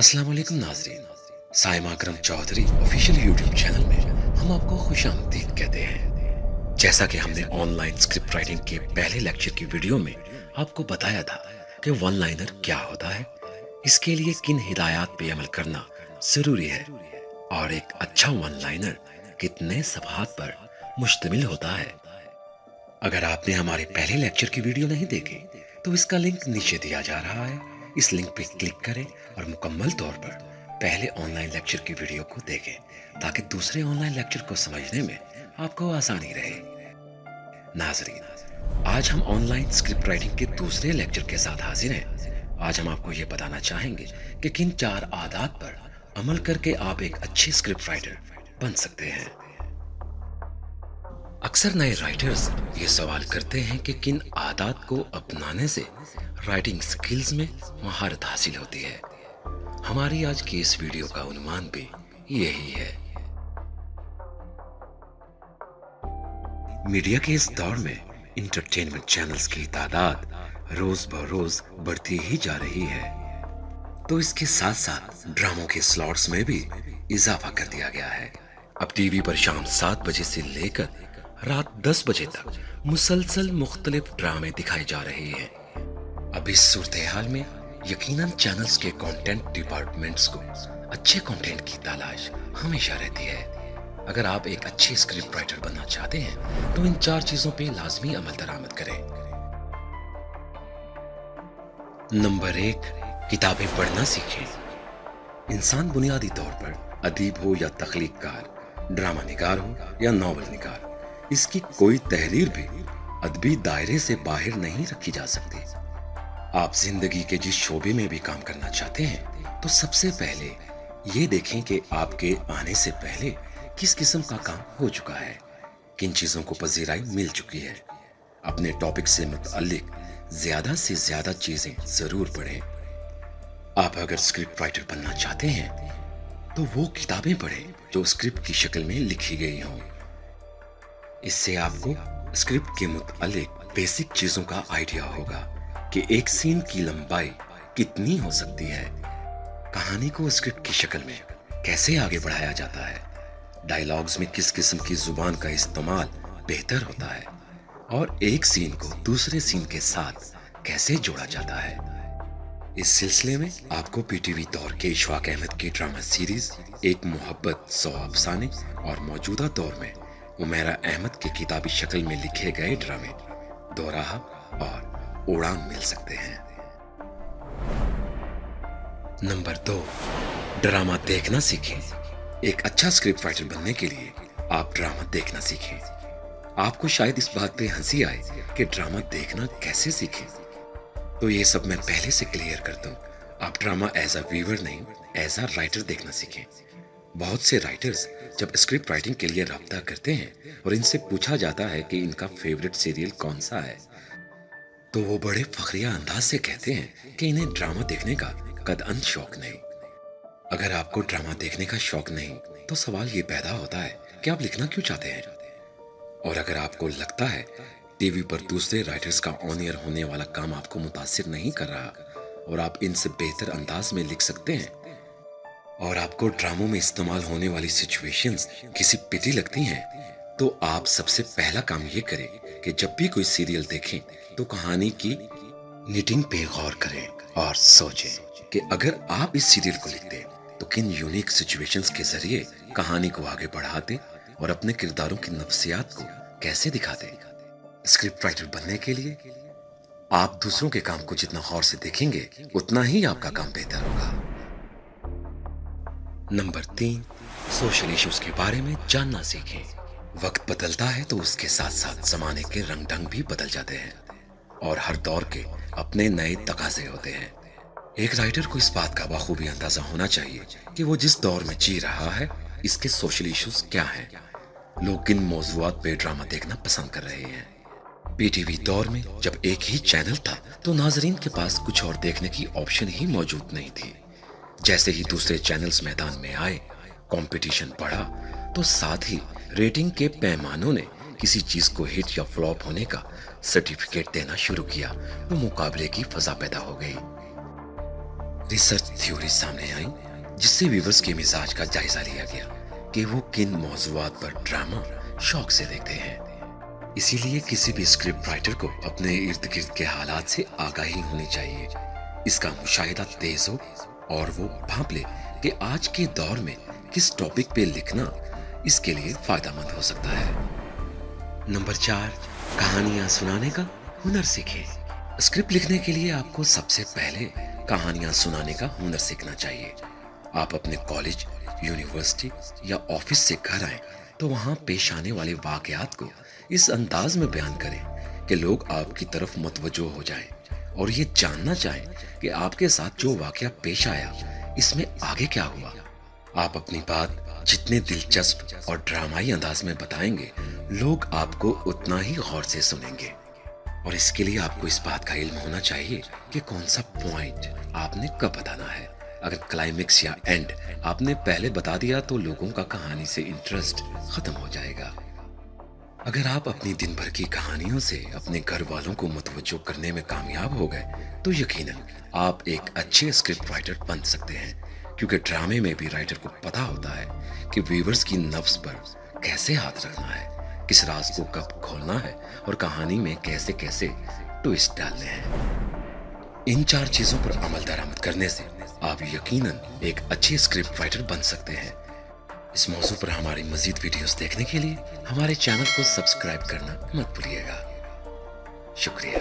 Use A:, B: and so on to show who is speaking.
A: अस्सलाम वालेकुम नाज़रीन। साइमा अकरम चौधरी ऑफिशियल यूट्यूब चैनल में हम आपको खुशामदीद कहते हैं। जैसा कि हमने ऑनलाइन स्क्रिप्ट राइटिंग के पहले लेक्चर की वीडियो में आपको बताया था कि वन लाइनर क्या होता है, इसके लिए किन हिदायत पे अमल करना ज़रूरी है और एक अच्छा वन लाइनर कितने सफ़हात पर मुश्तमिल होता है। अगर आपने हमारे पहले लेक्चर की वीडियो नहीं देखी तो इसका लिंक नीचे दिया जा रहा है। इस लिंक पे क्लिक करें और मुकम्मल तौर पर पहले ऑनलाइन लेक्चर की वीडियो को देखें ताकि दूसरे ऑनलाइन लेक्चर को समझने में आपको आसानी रहे। नाज़रीन, आज हम ऑनलाइन स्क्रिप्ट राइटिंग के दूसरे लेक्चर के साथ हाजिर हैं। आज हम आपको ये बताना चाहेंगे कि किन 4 आदात पर अमल करके आप एक अच्छे स्क्रिप्ट राइटर बन सकते हैं। अक्सर नए राइटर्स ये सवाल करते हैं कि किन आदात को अपनाने से राइटिंग स्किल्स में महारत हासिल होती है। हमारी आज की इस वीडियो का उन्वान भी यही है। मीडिया के इस दौर में इंटरटेनमेंट चैनल्स की तादाद रोज बरोज बढ़ती ही जा रही है, तो इसके साथ साथ ड्रामों के स्लॉट्स में भी इजाफा कर दिया गया है। अब टीवी पर शाम 7 बजे से लेकर रात 10 बजे तक मुसलसल मुख्तलिफ ड्रामे दिखाए जा रहे हैं। अब इस सूरत हाल में यकीनन चैनल्स के कंटेंट डिपार्टमेंट्स को अच्छे कंटेंट की तलाश हमेशा रहती है। अगर आप एक अच्छे स्क्रिप्ट राइटर बनना चाहते हैं तो इन 4 चीजों पे लाजमी अमल दरामद करें। नंबर 1, किताबें पढ़ना सीखें। इंसान बुनियादी तौर पर अदीब हो या तख्लीककार, ड्रामा निगार हो या नॉवल निगार, इसकी कोई तहरीर भी अदबी दायरे से बाहर नहीं रखी जा सकती। आप जिंदगी के जिस शोबे में भी काम करना चाहते हैं तो सबसे पहले ये देखें कि आपके आने से पहले किस किस्म का काम हो चुका है, किन चीजों को पजीराई मिल चुकी है। अपने टॉपिक से मुतअल्लिक ज्यादा से ज्यादा चीजें जरूर पढ़ें। आप अगर स्क्रिप्ट राइटर बनना चाहते हैं तो वो किताबें पढ़ें जो स्क्रिप्ट की शक्ल में लिखी गई हों। इससे आपको स्क्रिप्ट के मुतालिक बेसिक चीजों का आइडिया होगा कि एक सीन की लंबाई कितनी हो सकती है, कहानी को स्क्रिप्ट की शक्ल में कैसे आगे बढ़ाया जाता है, डायलॉग्स में किस किस्म की जुबान का इस्तेमाल बेहतर होता है और एक सीन को दूसरे सीन के साथ कैसे जोड़ा जाता है। इस सिलसिले में आपको पीटीवी दौर के इशफाक अहमद की ड्रामा सीरीज एक मोहब्बत 100 अफसाने और मौजूदा दौर में उमेरा अहमद की किताबी शक्ल में लिखे गए ड्रामे दोराहा और उड़ान मिल सकते हैं। नंबर 2, ड्रामा देखना सीखें। एक अच्छा स्क्रिप्ट राइटर बनने के लिए आप ड्रामा देखना सीखें। आपको शायद इस बात पे हंसी आए कि ड्रामा देखना कैसे सीखें, तो ये सब मैं पहले से क्लियर करता हूँ। आप ड्रामा एज अ व्यूअर नहीं, एज अ राइटर देखना सीखें। बहुत से राइटर्स जब स्क्रिप्ट राइटिंग के लिए राब्ता करते हैं और इनसे पूछा जाता है कि इनका फेवरेट सीरियल कौन सा है, तो वो बड़े फखरिया अंदाज से कहते हैं कि इन्हें ड्रामा देखने का कतई शौक नहीं। अगर आपको ड्रामा देखने का शौक नहीं तो सवाल ये पैदा होता है कि आप लिखना क्यों चाहते हैं। और अगर आपको लगता है टीवी पर दूसरे राइटर्स का ऑन एयर होने वाला काम आपको मुतासिर नहीं कर रहा और आप इनसे बेहतर अंदाज में लिख सकते हैं, और आपको ड्रामों में इस्तेमाल होने वाली सिचुएशंस किसी पिटी लगती हैं, तो आप सबसे पहला काम ये करें कि जब भी कोई सीरियल देखें तो कहानी की निटिंग पे गौर करें और सोचें कि अगर आप इस सीरियल को लिखते तो किन यूनिक सिचुएशंस के जरिए कहानी को आगे बढ़ाते और अपने किरदारों की नफ्सियात को कैसे दिखाते। स्क्रिप्ट राइटर बनने के लिए आप दूसरों के काम को जितना गौर से देखेंगे उतना ही आपका काम बेहतर होगा। नंबर 3, सोशल इश्यूज के बारे में जानना सीखें। वक्त बदलता है तो उसके साथ साथ जमाने के रंग ढंग भी बदल जाते हैं और हर दौर के अपने नए तकाजे होते हैं। एक राइटर को इस बात का बखूबी अंदाजा होना चाहिए कि वो जिस दौर में जी रहा है इसके सोशल इश्यूज क्या हैं, लोग किन मौजूआत पे ड्रामा देखना पसंद कर रहे हैं। पीटीवी दौर में जब एक ही चैनल था तो नाजरीन के पास कुछ और देखने की ऑप्शन ही मौजूद नहीं थी। जैसे ही दूसरे चैनल्स मैदान में आए, कंपटीशन बढ़ा, तो साथ ही रेटिंग के पैमानों ने किसी चीज को हिट या फ्लॉप होने का सर्टिफिकेट देना शुरू किया तो मुकाबले की फजा पैदा हो गई। रिसर्च थ्योरी सामने आई जिससे व्यूवर्स के मिजाज का जायजा लिया गया कि वो किन मौजुआत पर ड्रामा शौक से देखते हैं। इसीलिए किसी भी स्क्रिप्ट राइटर को अपने इर्द गिर्द के हालात से आगाही होनी चाहिए, इसका मुशाहिदा तेज हो और वो भांप ले कि आज के दौर में किस टॉपिक पे लिखना इसके लिए फायदेमंद हो सकता है। नंबर 4, कहानियां सुनाने का हुनर सीखें। स्क्रिप्ट लिखने के लिए आपको सबसे पहले कहानियां सुनाने का हुनर सीखना चाहिए। आप अपने कॉलेज, यूनिवर्सिटी या ऑफिस से घर आए तो वहां पेश आने वाले वाकयात को इस अंदाज में बयान करें कि लोग आपकी तरफ मुतवज्जो हो जाएं और ये जानना चाहें कि आपके साथ जो वाकया पेश आया इसमें आगे क्या हुआ। आप अपनी बात जितने दिलचस्प और ड्रामाई अंदाज में बताएंगे, लोग आपको उतना ही गौर से सुनेंगे। और इसके लिए आपको इस बात का इल्म होना चाहिए कि कौन सा पॉइंट आपने कब बताना है। अगर क्लाइमेक्स या एंड आपने पहले बता दिया तो लोगों का कहानी से इंटरेस्ट खत्म हो जाएगा। अगर आप अपनी दिन भर की कहानियों से अपने घर वालों को मुतवज्जो करने में कामयाब हो गए तो यकीनन आप एक अच्छे स्क्रिप्ट राइटर बन सकते हैं, क्योंकि ड्रामे में भी राइटर को पता होता है कि व्यूअर्स की नफ्स पर कैसे हाथ रखना है, किस राज को कब खोलना है और कहानी में कैसे कैसे ट्विस्ट डालने हैं। इन 4 चीजों पर अमल दरामद करने से आप यकीनन एक अच्छे स्क्रिप्ट राइटर बन सकते हैं। इस मौजू पर हमारी मजीद वीडियोस देखने के लिए हमारे चैनल को सब्सक्राइब करना मत भूलिएगा। शुक्रिया।